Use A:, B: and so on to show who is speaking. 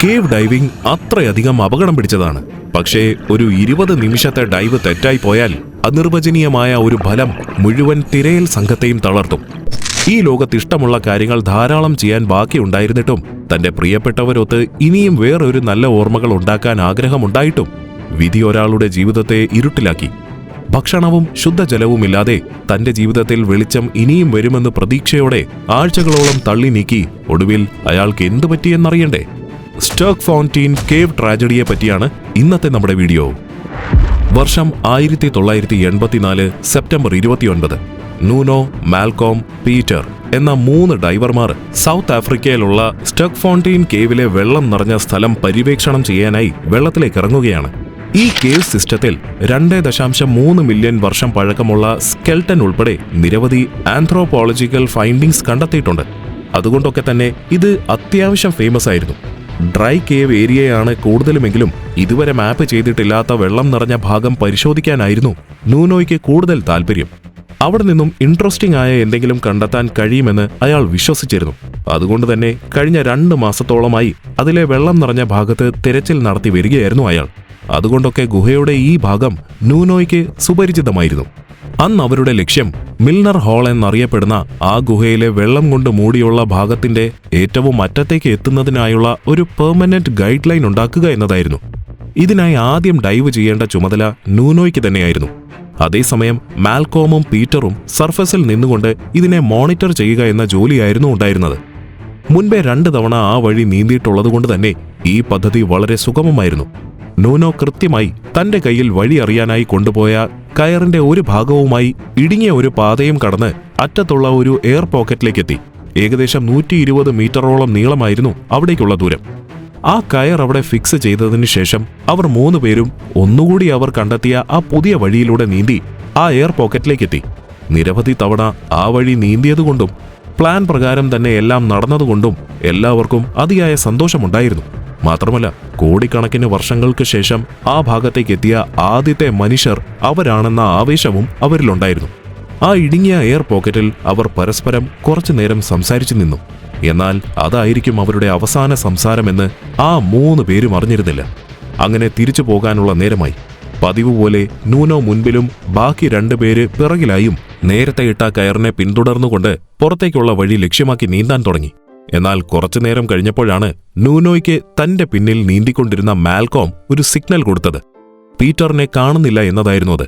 A: Cave diving അത്രയധികം അപകടം പിടിച്ചതാണ്. പക്ഷേ ഒരു 20 നിമിഷത്തെ ഡൈവ് തെറ്റായി പോയാൽ അനിർവചനീയമായ ഒരു ഫലം മുഴുവൻ തിരയൽ സംഘത്തെയും തളർത്തും. ഈ ലോകത്ത് ഇഷ്ടമുള്ള കാര്യങ്ങൾ ധാരാളം ചെയ്യാൻ ബാക്കിയുണ്ടായിരുന്നിട്ടും തന്റെ പ്രിയപ്പെട്ടവരൊത്ത് ഇനിയും വേറൊരു നല്ല ഓർമ്മകൾ ഉണ്ടാക്കാൻ ആഗ്രഹമുണ്ടായിട്ടും വിധി ഒരാളുടെ ജീവിതത്തെ ഇരുട്ടിലാക്കി. ഭക്ഷണവും ശുദ്ധജലവുമില്ലാതെ തന്റെ ജീവിതത്തിൽ വെളിച്ചം ഇനിയും വരുമെന്ന് പ്രതീക്ഷയോടെ ആഴ്ചകളോളം തള്ളി നീക്കി ഒടുവിൽ അയാൾക്ക് എന്തു പറ്റിയെന്നറിയണ്ടേ? സ്റ്റർക്ക് ഫൗണ്ടൈൻ കേവ് ട്രാജഡിയെ പറ്റിയാണ് ഇന്നത്തെ നമ്മുടെ വീഡിയോ. വർഷം 1984 സെപ്റ്റംബർ 29. നൂനോ, മാൽക്കോം, പീറ്റർ എന്ന 3 ഡൈവർമാർ സൗത്ത് ആഫ്രിക്കയിലുള്ള സ്റ്റർക്ക് ഫൗണ്ടൈൻ കേവിലെ വെള്ളം നിറഞ്ഞ സ്ഥലം പര്യവേക്ഷണം ചെയ്യാനായി വെള്ളത്തിലേക്ക് ഇറങ്ങുകയാണ്. ഈ കേവ് സിസ്റ്റത്തിൽ 2.3 മില്യൺ വർഷം പഴക്കമുള്ള സ്കെൽട്ടൻ ഉൾപ്പെടെ നിരവധി ആന്ത്രോപോളജിക്കൽ ഫൈൻഡിങ്സ് കണ്ടെത്തിയിട്ടുണ്ട്. അതുകൊണ്ടൊക്കെ തന്നെ ഇത് അത്യാവശ്യം ഫേമസ് ആയിരുന്നു. ഡ്രൈ കേവ് ഏരിയയാണ് കൂടുതലുമെങ്കിലും ഇതുവരെ മാപ്പ് ചെയ്തിട്ടില്ലാത്ത വെള്ളം നിറഞ്ഞ ഭാഗം പരിശോധിക്കാനായിരുന്നു നൂനോയ്ക്ക് കൂടുതൽ താല്പര്യം. അവിടെ നിന്നും ഇൻട്രസ്റ്റിംഗ് ആയ എന്തെങ്കിലും കണ്ടെത്താൻ കഴിയുമെന്ന് അയാൾ വിശ്വസിച്ചിരുന്നു. അതുകൊണ്ട് തന്നെ കഴിഞ്ഞ 2 മാസത്തോളമായി അതിലെ വെള്ളം നിറഞ്ഞ ഭാഗത്ത് തിരച്ചിൽ നടത്തി വരികയായിരുന്നു അയാൾ. അതുകൊണ്ടൊക്കെ ഗുഹയുടെ ഈ ഭാഗം നൂനോയ്ക്ക് സുപരിചിതമായിരുന്നു. അന്ന് അവരുടെ ലക്ഷ്യം മിൽനർ ഹാൾ എന്നറിയപ്പെടുന്ന ആ ഗുഹയിലെ വെള്ളം കൊണ്ട് മൂടിയുള്ള ഭാഗത്തിന്റെ ഏറ്റവും അറ്റത്തേക്ക് എത്തുന്നതിനായുള്ള ഒരു പെർമനന്റ് ഗൈഡ് ലൈൻ ഉണ്ടാക്കുക എന്നതായിരുന്നു. ഇതിനായി ആദ്യം ഡൈവ് ചെയ്യേണ്ട ചുമതല നൂനോയ്ക്ക് തന്നെയായിരുന്നു. അതേസമയം മാൽക്കോമും പീറ്ററും സർഫസിൽ നിന്നുകൊണ്ട് ഇതിനെ മോണിറ്റർ ചെയ്യുക എന്ന ജോലിയായിരുന്നു ഉണ്ടായിരുന്നത്. മുൻപേ 2 തവണ ആ വഴി നീന്തിയിട്ടുള്ളതുകൊണ്ട് തന്നെ ഈ പദ്ധതി വളരെ സുഗമമായിരുന്നു. നൂനോ കൃത്യമായി തന്റെ കയ്യിൽ വഴി അറിയാനായി കൊണ്ടുപോയ കയറിന്റെ ഒരു ഭാഗവുമായി ഇടുങ്ങിയ ഒരു പാതയും കടന്ന് അറ്റത്തുള്ള ഒരു എയർ പോക്കറ്റിലേക്കെത്തി. ഏകദേശം 120 മീറ്ററോളം നീളമായിരുന്നു അവിടേക്കുള്ള ദൂരം. ആ കയർ അവിടെ ഫിക്സ് ചെയ്തതിനു ശേഷം അവർ 3 പേരും ഒന്നുകൂടി അവർ കണ്ടെത്തിയ ആ പുതിയ വഴിയിലൂടെ നീന്തി ആ എയർ പോക്കറ്റിലേക്കെത്തി. നിരവധി തവണ ആ വഴി നീന്തിയതുകൊണ്ടും പ്ലാൻ പ്രകാരം തന്നെ എല്ലാം നടന്നതുകൊണ്ടും എല്ലാവർക്കും അതിയായ സന്തോഷമുണ്ടായിരുന്നു. മാത്രമല്ല, കോടിക്കണക്കിന് വർഷങ്ങൾക്ക് ശേഷം ആ ഭാഗത്തേക്കെത്തിയ ആദ്യത്തെ മനുഷ്യർ അവരാണെന്ന ആവേശവും അവരിലുണ്ടായിരുന്നു. ആ ഇടുങ്ങിയ എയർ പോക്കറ്റിൽ അവർ പരസ്പരം കുറച്ചു നേരം സംസാരിച്ചു നിന്നു. എന്നാൽ അതായിരിക്കും അവരുടെ അവസാന സംസാരമെന്ന് ആ 3 പേരും അറിഞ്ഞിരുന്നില്ല. അങ്ങനെ തിരിച്ചു പോകാനുള്ള നേരമായി. പതിവ് പോലെ നൂനോ മുൻപിലും ബാക്കി 2 പേര് പിറകിലായും നേരത്തെ ഇട്ട കയറിനെ പിന്തുടർന്നുകൊണ്ട് പുറത്തേക്കുള്ള വഴി ലക്ഷ്യമാക്കി നീന്താൻ തുടങ്ങി. എന്നാൽ കുറച്ചുനേരം കഴിഞ്ഞപ്പോഴാണ് നൂനോയ്ക്ക് തന്റെ പിന്നിൽ നീന്തിക്കൊണ്ടിരുന്ന മാൽക്കോം ഒരു സിഗ്നൽ കൊടുത്തത്. പീറ്ററിനെ കാണുന്നില്ല എന്നതായിരുന്നു അത്.